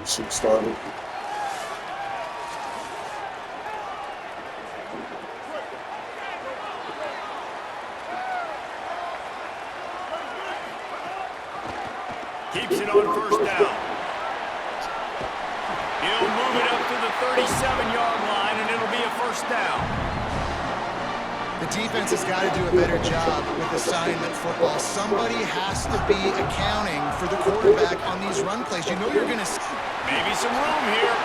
Shoot started. Keeps it on first down. He'll move it up to the 37-yard line, and it'll be a first down. The defense has got to do a better job with assignment football. Somebody has to be accounting for the quarterback on these run plays. You know you're going to see. Maybe some room here.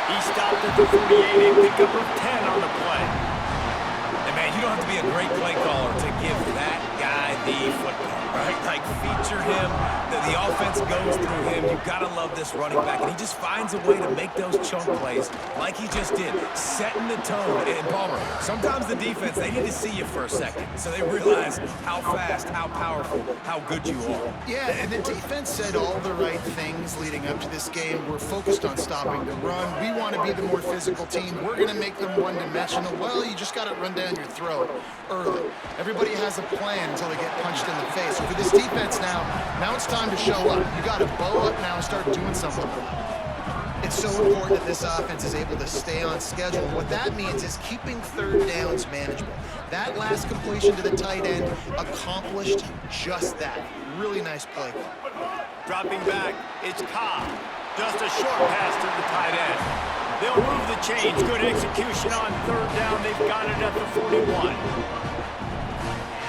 He stopped at the 48 and picked up a 10 on the play. And man, you don't have to be a great play caller to give that guy the football, right? Like, feature him. The offense goes through him. You've got to love this running back. And he just finds a way to make those chunk plays like he just did, setting the tone. And Palmer, sometimes the defense, they need to see you for a second so they realize how fast, how powerful, how good you are. Yeah, and the defense said all the right things leading up to this game. We're focused on stopping the run. We want to be the more physical team. We're going to make them one-dimensional. Well, you just got to run down your throat early. Everybody has a plan until they get punched in the face. So for this defense now it's time to show up. You got to bow up now and start doing something. It's so important that this offense is able to stay on schedule. What that means is keeping third downs manageable. That last completion to the tight end accomplished just that. Really nice play. Dropping back, it's Cobb. Just a short pass to the tight end. They'll move the chains. Good execution on third down. They've got it at the 41.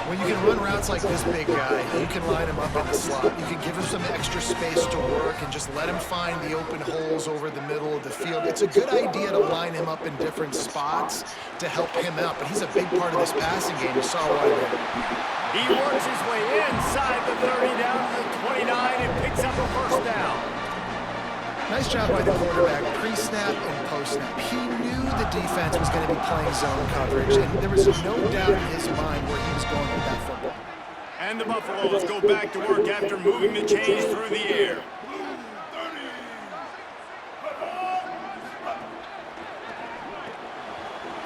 When you can run routes like this big guy, you can line him up in the slot. You can give him some extra space to work and just let him find the open holes over the middle of the field. It's a good idea to line him up in different spots to help him out, but he's a big part of this passing game. You saw why there. He works his way inside the 30 down to the 29 and picks up a first down. Nice job by the quarterback, pre-snap and post-snap. He knew the defense was going to be playing zone coverage, and there was no doubt in his mind where he was going with that football. And the Buffaloes go back to work after moving the chains through the air.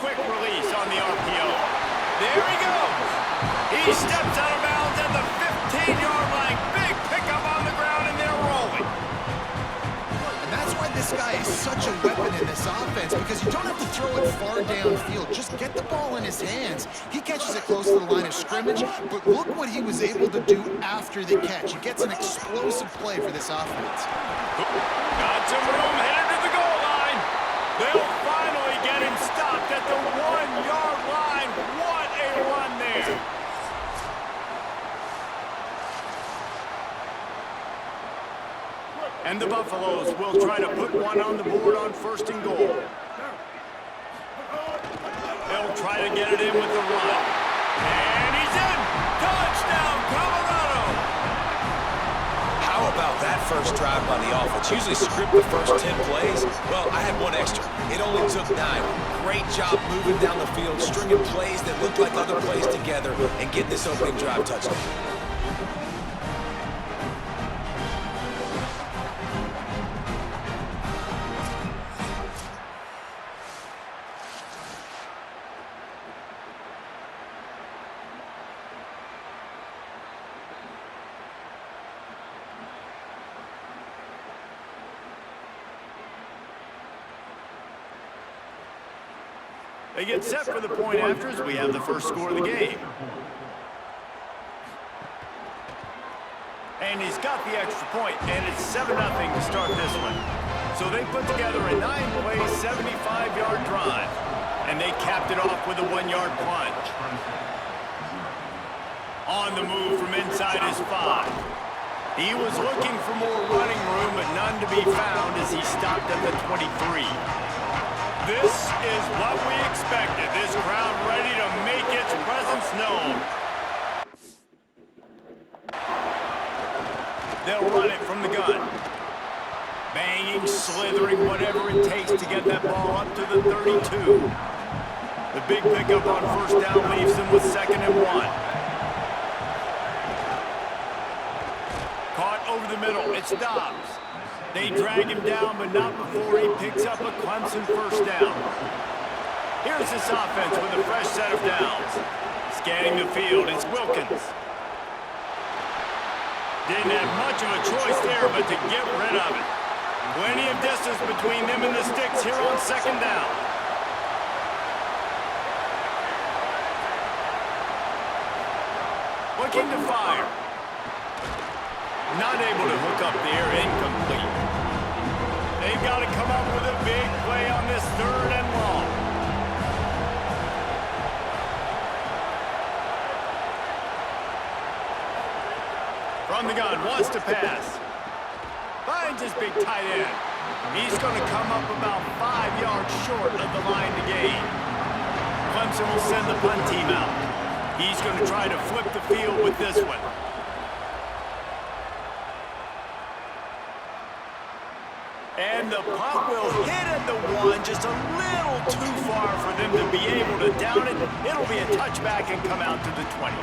Quick release on the RPO. There he goes. He steps out of bounds at the 15-yard line. Big pickup on the ground, and they're rolling. This guy is such a weapon in this offense because you don't have to throw it far downfield. Just get the ball in his hands. He catches it close to the line of scrimmage, but look what he was able to do after the catch. He gets an explosive play for this offense. Got some room headed to the goal line. They'll finally get him stopped at the 1-yard line. What a run there. And the Buffaloes will try to put one on the board on first and goal. They'll try to get it in with the run. And he's in! Touchdown, Colorado! How about that first drive by the offense? Usually script the first 10 plays. Well, I had one extra. It only took 9. Great job moving down the field, stringing plays that looked like other plays together, and getting this opening drive touchdown. They get set for the point after as we have the first score of the game. And he's got the extra point, and it's 7-0 to start this one. So they put together a 9-play, 75-yard drive, and they capped it off with a 1-yard plunge. On the move from inside his 5. He was looking for more running room, but none to be found as he stopped at the 23. This is what we expected. This crowd ready to make its presence known. They'll run it from the gun. Banging, slithering, whatever it takes to get that ball up to the 32. The big pickup on first down leaves them with 2nd and 1. Caught over the middle. It's Dobbs. They drag him down, but not before he picks up a Clemson first down. Here's this offense with a fresh set of downs. Scanning the field, it's Wilkins. Didn't have much of a choice there, but to get rid of it. Plenty of distance between them and the sticks here on second down. Looking to fire. Not able to hook up there, incomplete. They've got to come up with a big play on this third and long. From the gun, wants to pass. Finds his big tight end. He's going to come up about 5 yards short of the line to gain. Clemson will send the punt team out. He's going to try to flip the field with this one. And the punt will hit at the one, just a little too far for them to be able to down it. It'll be a touchback and come out to the 20.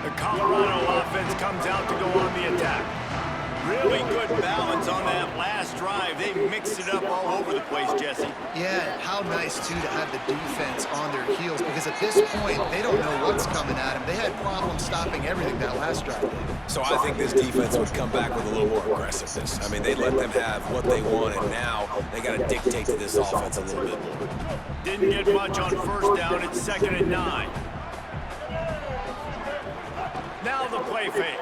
The Colorado offense comes out to go on the attack. Really good balance on that last drive. They mixed it up all over the place, Jesse. Yeah, how nice, too, to have the defense on their heels, because at this point, they don't know what's coming at them. They had problems stopping everything that last drive. So I think this defense would come back with a little more aggressiveness. I mean, they let them have what they want, and now they got to dictate to this offense a little bit more. Didn't get much on first down. It's 2nd and 9. Now the play fake.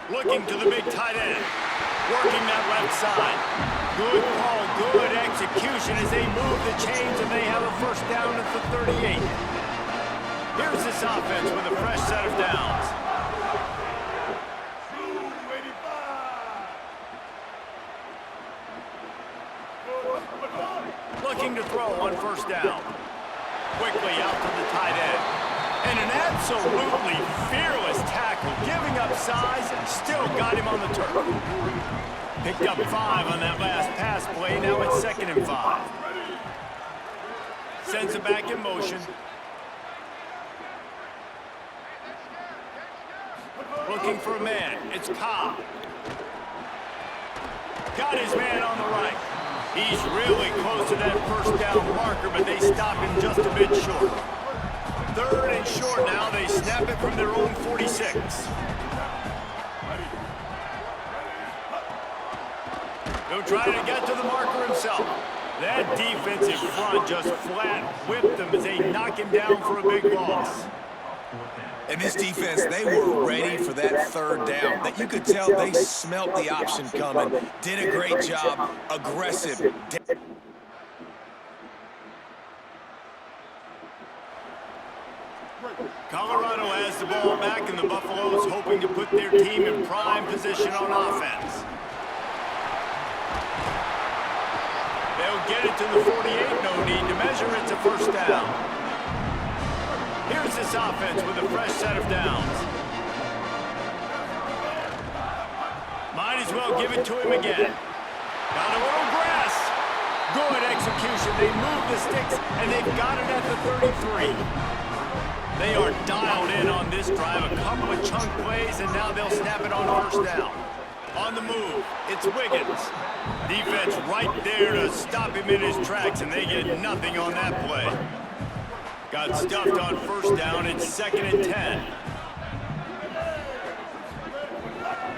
Looking to the big tight end. Working that left side. Good call, good execution as they move the chains and they have a first down at the 38. Here's this offense with a fresh set of downs. Looking to throw on first down. Quickly out to the tight end. And an absolutely fearless tackle, giving up size and still got him on the turf. Picked up 5 on that last pass play. Now it's 2nd and 5. Sends it back in motion. Looking for a man. It's Cobb. Got his man on the right. He's really close to that first down marker, but they stop him just a bit short. 3rd and short now. They snap it from their own 46. He'll try to get to the marker himself. That defensive front just flat whipped them as they knock him down for a big loss. And this defense, they were ready for that 3rd down. That you could tell they smelt the option coming. Did a great job. Aggressive. Colorado has the ball back, and the Buffaloes hoping to put their team in prime position on offense. They'll get it to the 48, no need to measure. It's a first down. Here's this offense with a fresh set of downs. Might as well give it to him again. Got a little grass. Good execution. They move the sticks, and they've got it at the 33. They are dialed in on this drive. A couple of chunk plays, and now they'll snap it on first down. On the move, it's Wiggins. Defense right there to stop him in his tracks, and they get nothing on that play. Got stuffed on first down. It's 2nd and 10.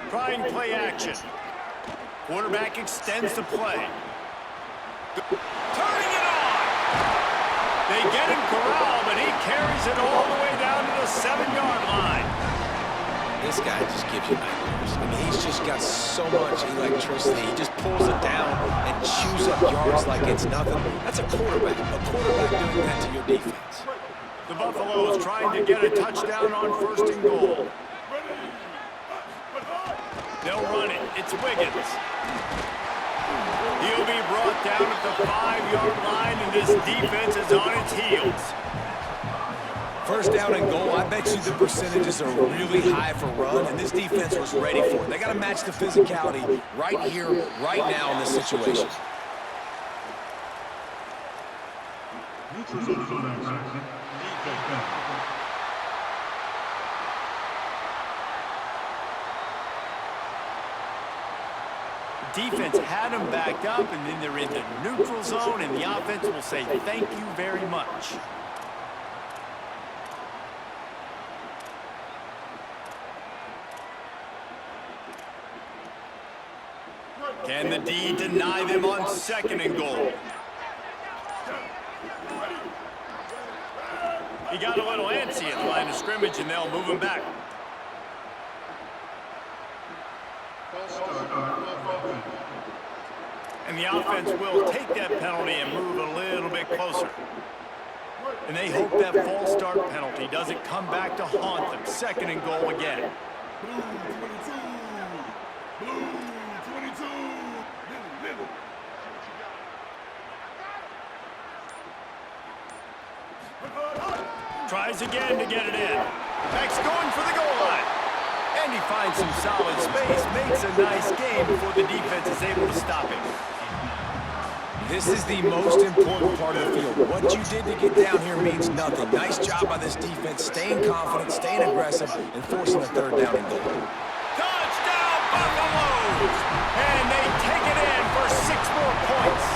Trying play action. Quarterback extends the play. Turning it on. They get him corralled, but he carries it all the way down to the 7-yard line. This guy just gives you nightmares. I mean, he's just got so much electricity. He just pulls it down and chews up yards like it's nothing. That's a quarterback. A quarterback doing that to your defense. The Buffaloes trying to get a touchdown on 1st and goal. They'll run it. It's Wiggins. He'll be brought down at the 5-yard line, and this defense is on its heels. First down and goal, I bet you the percentages are really high for run, and this defense was ready for it. They got to match the physicality right here, right now in this situation. Defense had them backed up, and then they're in the neutral zone, and the offense will say thank you very much. Can the D deny them on 2nd and goal? He got a little antsy at the line of scrimmage, and they'll move him back. And the offense will take that penalty and move a little bit closer. And they hope that false start penalty doesn't come back to haunt them. 2nd and goal again. Blue 22. Blue 22. Middle. Tries again to get it in. Max going for the goal line. And he finds some solid space. Makes a nice game before the defense is able to stop him. This is the most important part of the field. What you did to get down here means nothing. Nice job by this defense, staying confident, staying aggressive, and forcing a 3rd down and goal. Touchdown, Buffaloes! And they take it in for 6 more points.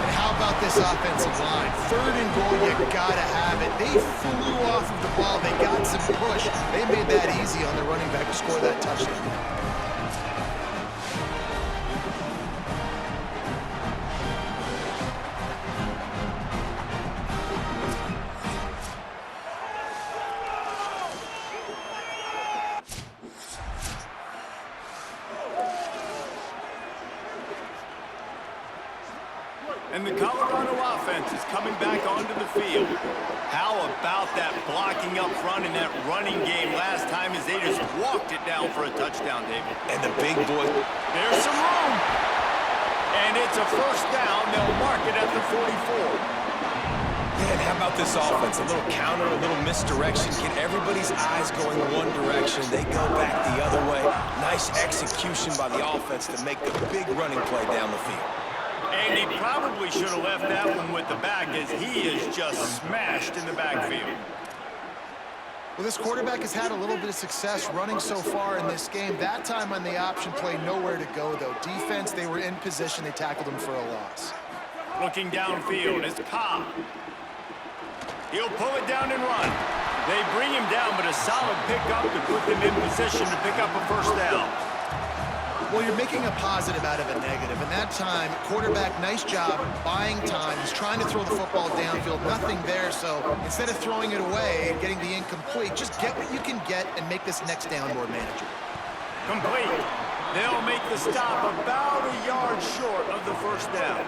And how about this offensive line? 3rd and goal, you gotta have it. They flew off of the ball. They got some push. They made that easy on the running back to score that touchdown. And the Colorado offense is coming back onto the field. How about that blocking up front in that running game last time as they just walked it down for a touchdown, David? And the big boy. There's some room. And it's a 1st down. They'll mark it at the 44. Man, how about this offense? A little counter, a little misdirection. Get everybody's eyes going one direction. They go back the other way. Nice execution by the offense to make the big running play down the field. And he probably should have left that one with the back as he is just smashed in the backfield. Well, this quarterback has had a little bit of success running so far in this game. That time on the option play, nowhere to go, though. Defense, they were in position. They tackled him for a loss. Looking downfield is Cobb. He'll pull it down and run. They bring him down, but a solid pickup to put them in position to pick up a 1st down. Well, you're making a positive out of a negative. And that time, quarterback, nice job buying time. He's trying to throw the football downfield. Nothing there, so instead of throwing it away and getting the incomplete, just get what you can get and make this next down more manageable. Complete. They'll make the stop about a yard short of the 1st down.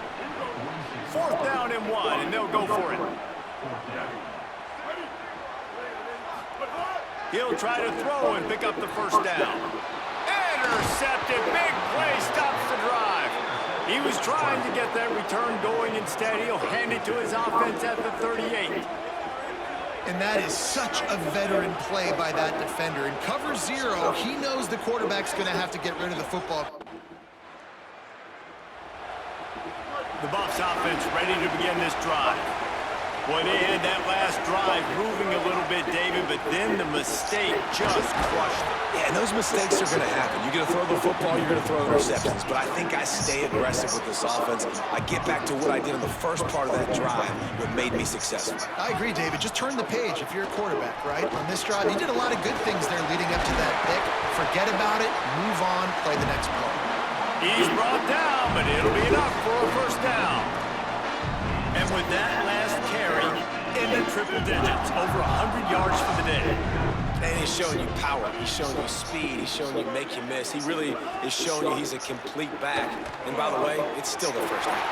4th down and 1, and they'll go for it. He'll try to throw and pick up the 1st down. Intercepted. Big play stops the drive. He was trying to get that return going. Instead, he'll hand it to his offense at the 38. And that is such a veteran play by that defender. In cover 0, he knows the quarterback's going to have to get rid of the football. The Buffs offense ready to begin this drive. Boy, they had that last drive moving a little bit, David, but then the mistake just crushed them. Yeah, and those mistakes are going to happen. You're going to throw the football, you're going to throw interceptions. But I think I stay aggressive with this offense. I get back to what I did in the first part of that drive, what made me successful. I agree, David. Just turn the page if you're a quarterback, right? On this drive, he did a lot of good things there leading up to that pick. Forget about it, move on, play the next play. He's brought down, but it'll be enough for a 1st down. And with that last carry in the triple digits, over 100 yards for the day. And he's showing you power. He's showing you speed. He's showing you make you miss. He really is showing you he's a complete back. And by the way, it's still the 1st half.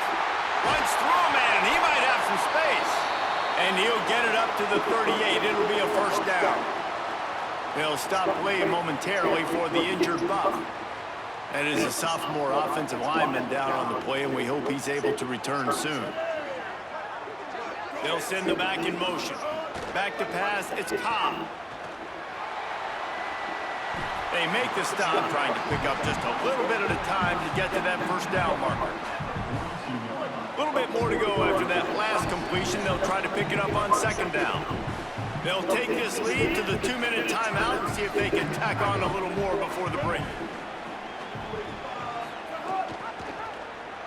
Runs through a man. He might have some space. And he'll get it up to the 38. It'll be a 1st down. They'll stop play momentarily for the injured Buff. That is a sophomore offensive lineman down on the play, and we hope he's able to return soon. They'll send the back in motion. Back to pass, it's Cobb. They make the stop, trying to pick up just a little bit at a time to get to that 1st down marker. A little bit more to go after that last completion. They'll try to pick it up on 2nd down. They'll take this lead to the 2-minute timeout and see if they can tack on a little more before the break.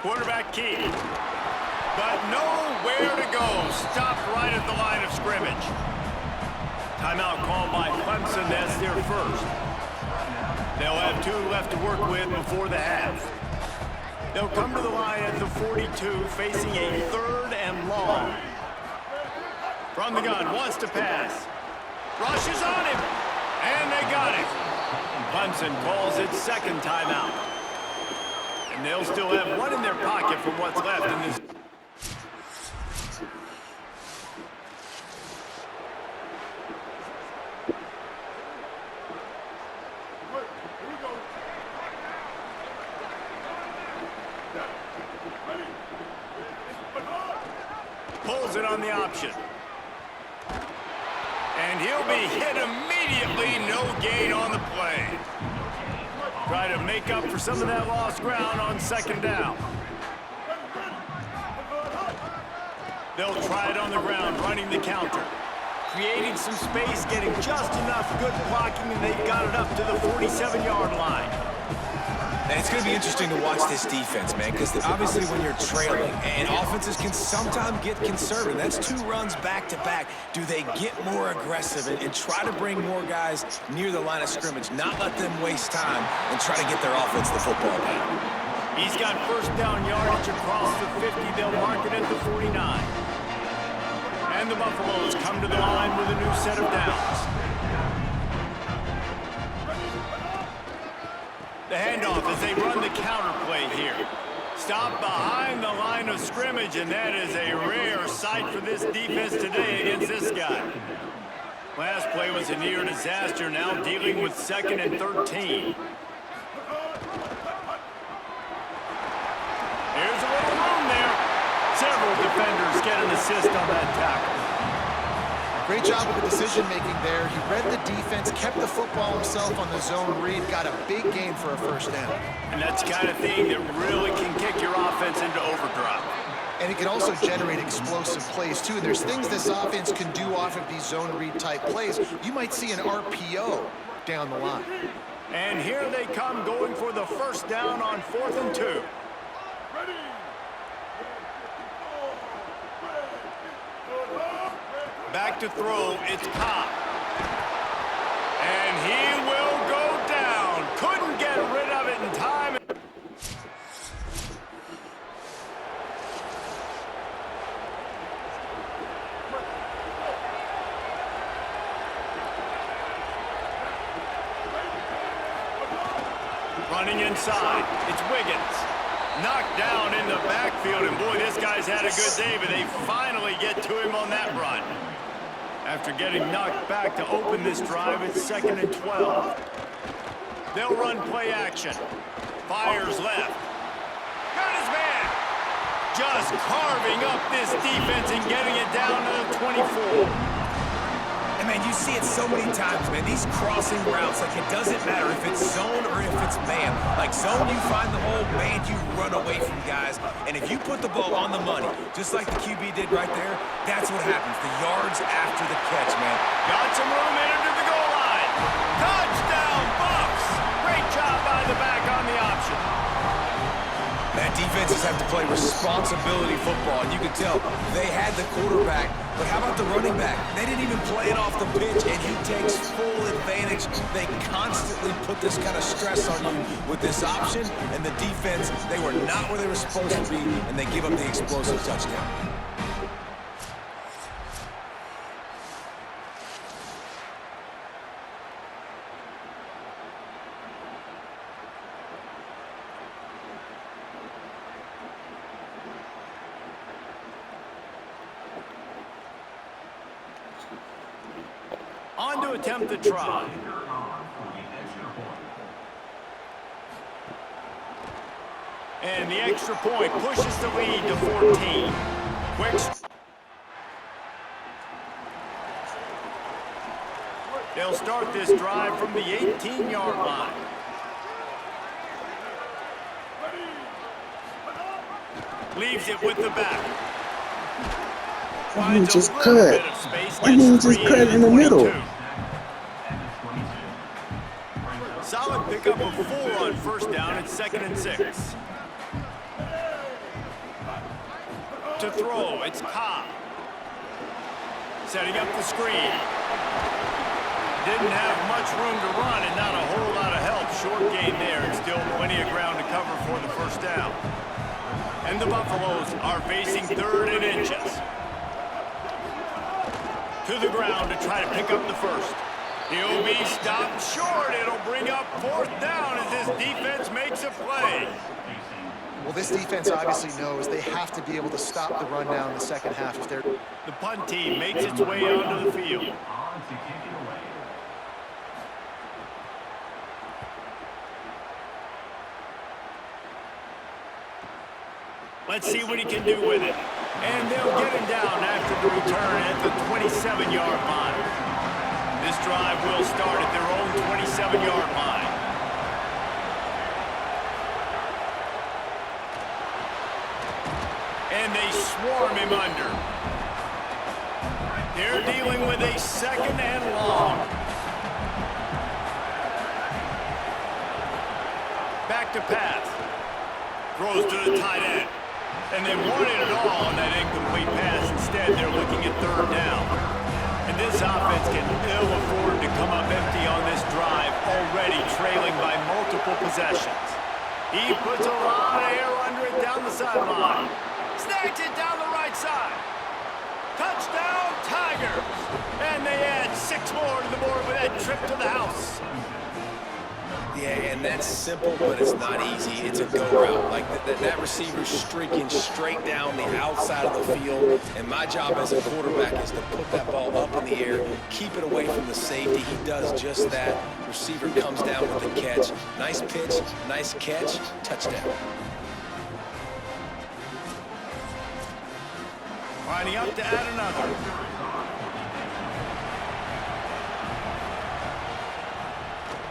Quarterback key. But nowhere to go. Stopped right at the line of scrimmage. Timeout called by Clemson. That's their 1st. They'll have 2 left to work with before the half. They'll come to the line at the 42, facing a 3rd and long. From the gun, wants to pass. Rushes on him, and they got him. Clemson calls its 2nd timeout. And they'll still have 1 in their pocket from what's left in this. Pulls it on the option. And he'll be hit immediately. No gain on the play. Try to make up for some of that lost ground on 2nd down. They'll try it on the ground, running the counter. Creating some space, getting just enough good blocking, and they've got it up to the 47-yard line. And it's going to be interesting to watch this defense, man, because obviously when you're trailing, and offenses can sometimes get conservative. That's 2 runs back-to-back. Do they get more aggressive and try to bring more guys near the line of scrimmage, not let them waste time, and try to get their offense the football back? He's got 1st down yardage across the 50. They'll mark it at the 49. And the Buffaloes come to the line with a new set of downs. The handoff as they run the counter play here. Stop behind the line of scrimmage, and that is a rare sight for this defense today against this guy. Last play was a near disaster, now dealing with 2nd and 13. There's a little room there. Several defenders get an assist on that tackle. Great job with the decision-making there. He read the defense, kept the football himself on the zone read, got a big gain for a 1st down. And that's the kind of thing that really can kick your offense into overdrive. And it can also generate explosive plays, too. And there's things this offense can do off of these zone read type plays. You might see an RPO down the line. And here they come, going for the 1st down on 4th and 2. Back to throw, it's Cobb. And he will go down. Couldn't get rid of it in time. Running inside, it's Wiggins. Knocked down in the backfield, and boy, this guy's had a good day, but they finally get to him on that run. After getting knocked back to open this drive, it's 2nd and 12. They'll run play action. Fires left. Got his man. Just carving up this defense and getting it down to the 24. And, man, you see it so many times, man. These crossing routes, like, it doesn't matter if it's zone or if it's man. Like, zone, you find the hole. Man, you run away from guys. And if you put the ball on the money, just like the QB did right there, that's what happens. The yards after the catch, man. Got some room in under the goal line. Touchdown, Buffs. Great job by the back on the option. Man, defenses have to play responsibility football, and you can tell they had the quarterback, but how about the running back? They didn't even play it off the pitch, and he takes full advantage. They constantly put this kind of stress on you with this option, and the defense, they were not where they were supposed to be, and they give up the explosive touchdown. On to attempt the try. And the extra point pushes the lead to 14. Quick. They'll start this drive from the 18-yard line. Leaves it with the back. Why didn't you just cut? Why didn't you just cut in the middle? Solid pickup of 4 on 1st down. It's 2nd and 6. To throw, it's Cobb. Setting up the screen. Didn't have much room to run and not a whole lot of help. short gain there and still plenty of ground to cover for the first down. And the Buffaloes are facing 3rd and inches. To the ground to try to pick up the first. He'll be stopped short. It'll bring up 4th down as his defense makes a play. Well, this defense obviously knows they have to be able to stop the run down in the second half if they're... The punt team makes its way onto the field. Let's see what he can do with it. And they'll get him down after the return at the 27-yard line. This drive will start at their own 27-yard line. And they swarm him under. They're dealing with a 2nd and long. Back to pass. Throws to the tight end. And they wanted it all on that incomplete pass. Instead, they're looking at 3rd down. And this offense can ill afford to come up empty on this drive, already trailing by multiple possessions. He puts a lot of air under it down the sideline. Snags it down the right side. Touchdown, Tigers! And they add 6 more to the board with that trip to the house. Yeah, and that's simple, but it's not easy. It's a go route. Like that receiver's streaking straight down the outside of the field, and my job as a quarterback is to put that ball up in the air, keep it away from the safety. He does just that. Receiver comes down with the catch. Nice pitch, nice catch, touchdown. Lining up to add another.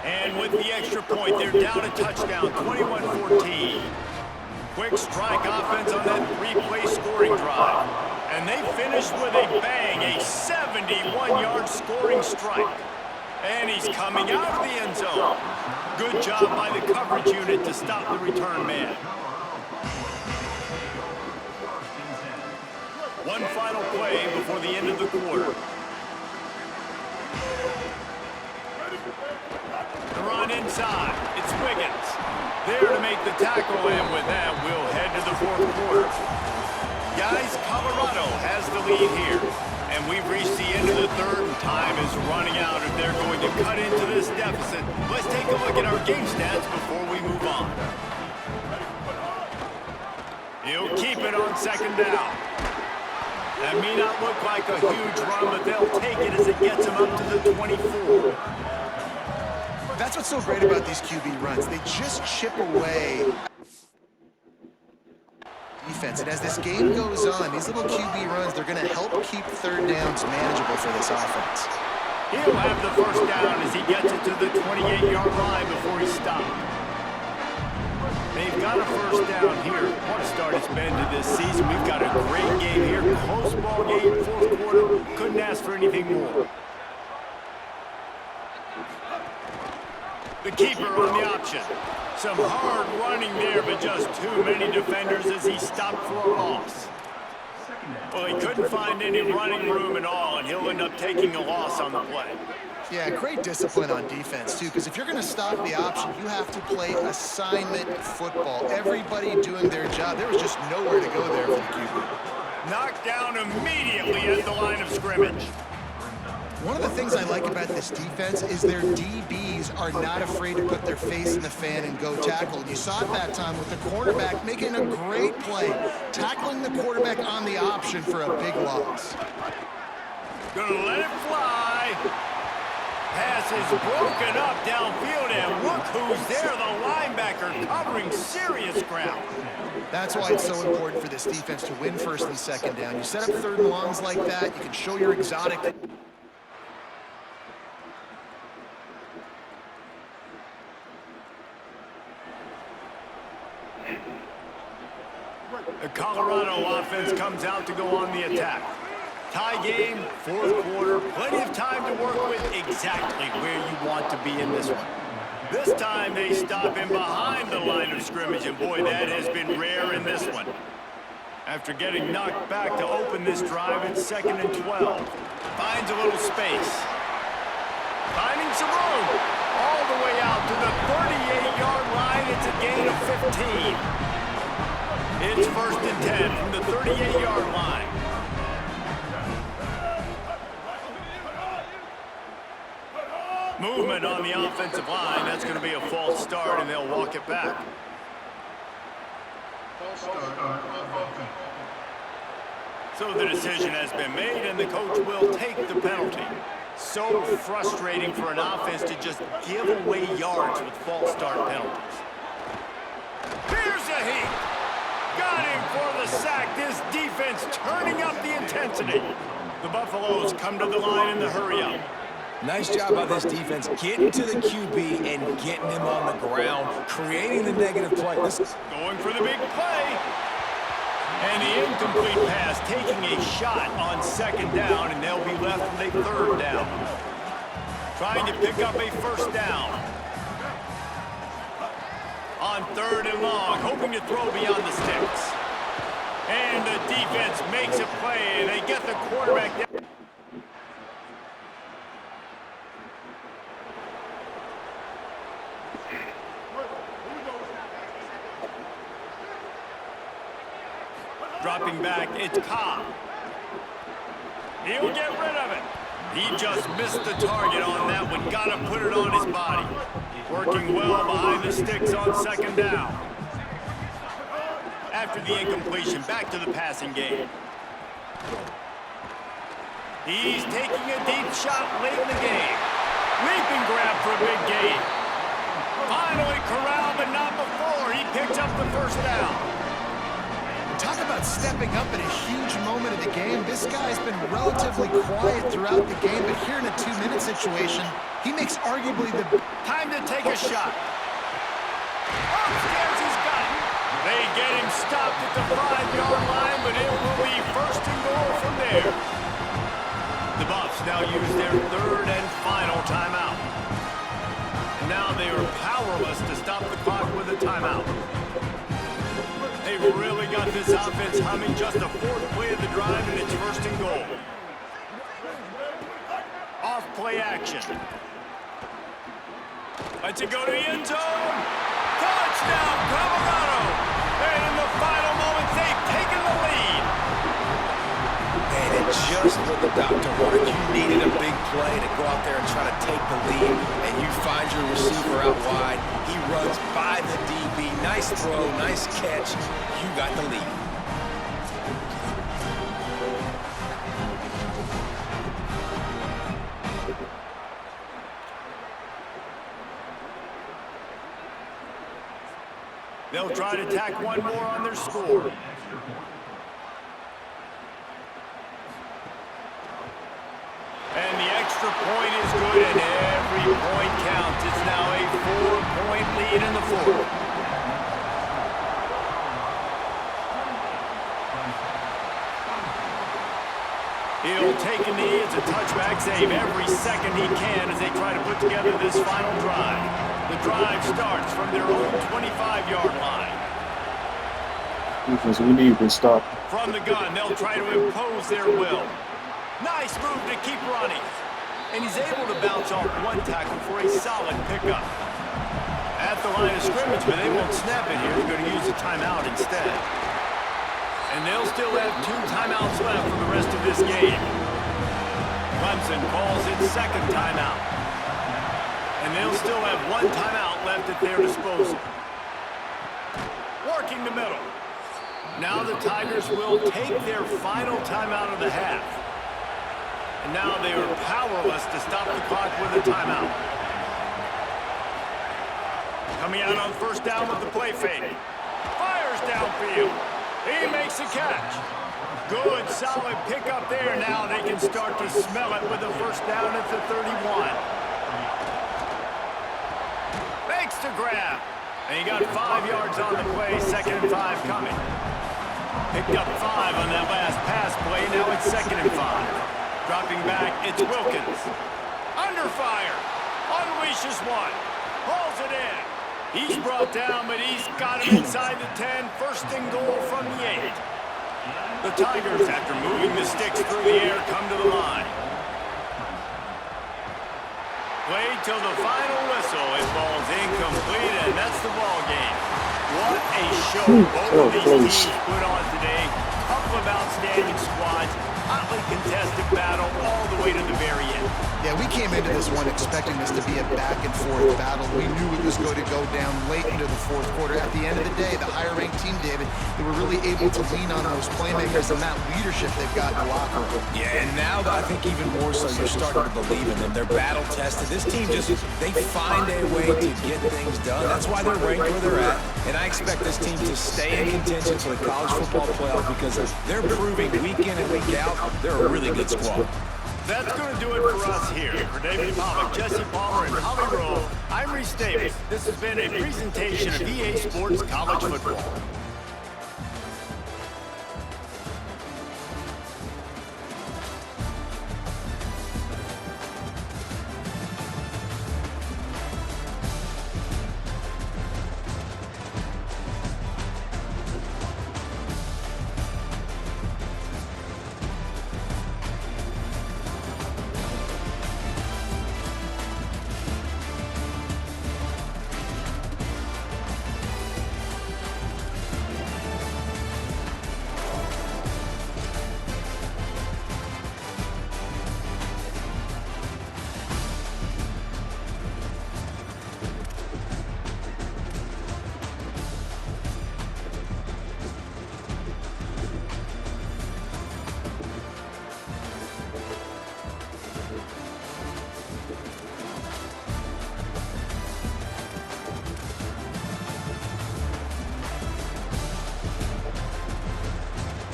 And with the extra point, they're down a touchdown, 21-14. Quick strike offense on that 3-play scoring drive. And they finish with a bang, a 71-yard scoring strike. And he's coming out of the end zone. Good job by the coverage unit to stop the return man. One final play before the end of the quarter. The run inside. It's Wiggins. There to make the tackle, and with that, we'll head to the 4th quarter. Guys, Colorado has the lead here. And we've reached the end of the 3rd, and time is running out if they're going to cut into this deficit. Let's take a look at our game stats before we move on. He'll keep it on 2nd down. That may not look like a huge run, but they'll take it as it gets them up to the 24. That's what's so great about these QB runs. They just chip away defense. And as this game goes on, these little QB runs, they're going to help keep 3rd downs manageable for this offense. He'll have the first down as he gets it to the 28-yard line before he stopped. They've got a first down here. What a start it's been to this season. We've got a great game here. Close ball game, 4th quarter. Couldn't ask for anything more. The keeper on the option. Some hard running there, but just too many defenders as he stopped for a loss. Well, he couldn't find any running room at all, and he'll end up taking a loss on the play. Yeah, great discipline on defense, too, because if you're going to stop the option, you have to play assignment football. Everybody doing their job. There was just nowhere to go there for the QB. Knocked down immediately at the line of scrimmage. One of the things I like about this defense is their DBs are not afraid to put their face in the fan and go tackle. And you saw it that time with the cornerback making a great play, tackling the quarterback on the option for a big loss. Gonna let it fly. Pass is broken up downfield, and look who's there, the linebacker covering serious ground. That's why it's so important for this defense to win 1st and 2nd down. You set up 3rd and longs like that, you can show your exotic. The Colorado offense comes out to go on the attack. Tie game, 4th quarter, plenty of time to work with, exactly where you want to be in this one. This time they stop him behind the line of scrimmage, and boy, that has been rare in this one. After getting knocked back to open this drive, it's 2nd and 12. Finds a little space. Finding some room. all the way out to the 38-yard line. It's a gain of 15. It's 1st and 10 from the 38-yard line. Movement on the offensive line. That's going to be a false start, and they'll walk it back. So the decision has been made, and the coach will take the penalty. So frustrating for an offense to just give away yards with false start penalties. Here's a heat. Got him for the sack. This defense turning up the intensity. The Buffaloes come to the line in the hurry-up. Nice job by this defense getting to the QB and getting him on the ground, creating the negative play. Going for the big play. And the incomplete pass taking a shot on 2nd down, and they'll be left with a 3rd down. Trying to pick up a 1st down. On 3rd and long, hoping to throw beyond the sticks. And the defense makes a play, and they get the quarterback down. Dropping back, it's Cobb. He'll get rid of it. He just missed the target on that one. Got to put it on his body. Working well behind the sticks on 2nd down. After the incompletion, back to the passing game. He's taking a deep shot late in the game. Leaping grab for a big gain. Finally corralled, but not before. He picks up the 1st down. Talk about stepping up at a huge moment of the game. This guy's been relatively quiet throughout the game, but here in a 2-minute situation, he makes arguably the... Time to take a shot. Upstairs, he's got it. They get him stopped at the 5-yard line, but it will be 1st and goal from there. The Buffs now use their 3rd and final timeout. And now they are powerless to stop the clock with a timeout. They've really got this offense humming. Just a 4th play of the drive, and it's 1st and goal. Off play action. Lets it go to the end zone. Touchdown, Colorado. And in the final moments, they've taken the lead. And it's just what the doctor wanted. You needed a big play to go out there and try to take the lead, and you find your receiver out wide. He runs by the DB. Nice throw, nice catch. You got the lead. They'll try to tack one more on their score. And the extra point is good, and every point counts. It's now a 4-point lead in the 4th. He'll take a knee. It's a touchback save every second he can as they try to put together this final drive. The drive starts from their own 25-yard line. Because we need to stop. From the gun, they'll try to impose their will. Nice move to keep running. And he's able to bounce off one tackle for a solid pickup. At the line of scrimmage, but they won't snap it here. They're going to use a timeout instead. And they'll still have 2 timeouts left for the rest of this game. Clemson calls its 2nd timeout. And they'll still have 1 timeout left at their disposal. Working the middle. Now the Tigers will take their final timeout of the half. And now they are powerless to stop the clock with a timeout. Coming out on 1st down with the play fake. Fires downfield. He makes a catch. Good, solid pickup there. Now they can start to smell it with the 1st down at the 31. Makes the grab. And he got 5 yards on the play. 2nd and 5 coming. Picked up 5 on that last pass play. Now it's 2nd and 5. Dropping back, it's Wilkins. Under fire. Unleashes one. Hauls it in. He's brought down, but he's got him inside the 10. 1st and goal from the 8. The Tigers, after moving the sticks through the air, come to the line. Played till the final whistle. It falls incomplete, and that's the ball game. What a show both of these teams put on today. Couple of outstanding squads. Hotly contested battle all the way to the very end. Yeah, we came into this one expecting this to be a back-and-forth battle. We knew it was going to go down late into the fourth quarter. At the end of the day, the higher-ranked team, David, they were really able to lean on those playmakers and that leadership they've got in the locker room. Yeah, and now I think even more so, you're starting to believe in them. They're battle-tested. This team they find a way to get things done. That's why they're ranked where they're at. And I expect this team to stay in contention for the college football playoff because they're proving week in and week out they're a really good squad. That's going to do it for us here. For David Pollack, Jesse Palmer, and Holly Rowe, I'm Reese Davis. This has been a presentation of EA Sports College Football.